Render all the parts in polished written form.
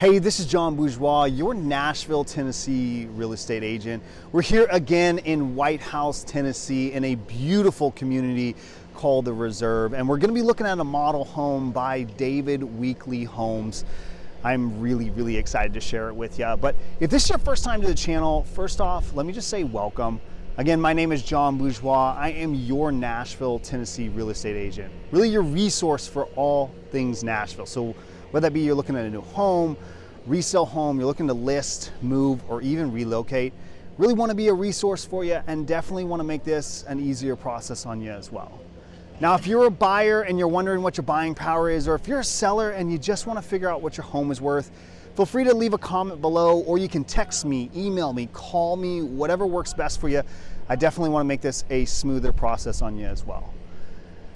Hey, this is John Bourgeois, your Nashville, Tennessee real estate agent. We're here again in White House, Tennessee, in a beautiful community called The Reserve. And we're gonna be looking at a model home by David Weekley Homes. I'm really excited to share it with you. But if this is your first time to the channel, first off, let me just say welcome. Again, my name is John Bourgeois. I am your Nashville, Tennessee real estate agent. Really your resource for all things Nashville. So whether that be you're looking at a new home, resale home, you're looking to list, move, or even relocate, really want to be a resource for you and definitely want to make this an easier process on you as well. Now, if you're a buyer and you're wondering what your buying power is, or if you're a seller and you just want to figure out what your home is worth, feel free to leave a comment below, or you can text me, email me, call me, whatever works best for you. I definitely want to make this a smoother process on you as well.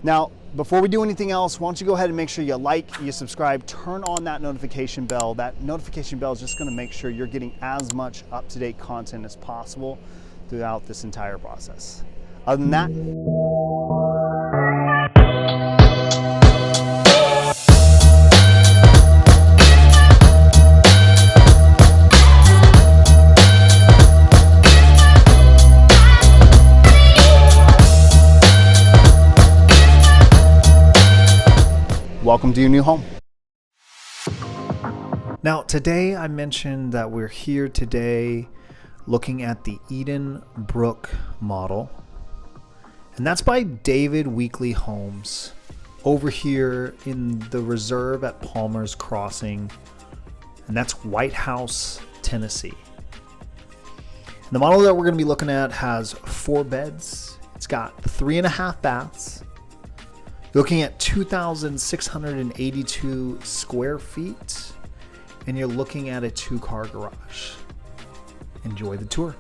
Now, before we do anything else, why don't you go ahead and make sure you like, you subscribe, turn on that notification bell. That notification bell is just going to make sure you're getting as much up-to-date content as possible throughout this entire process. Other than that, welcome to your new home. Now, today I mentioned that we're here today looking at the Edenbrook model, and that's by David Weekley Homes over here in the Reserve at Palmer's Crossing, and that's White House, Tennessee. And the model that we're going to be looking at has 4 beds. It's got 3.5 baths. Looking at 2,682 square feet, and you're looking at a 2-car garage. Enjoy the tour.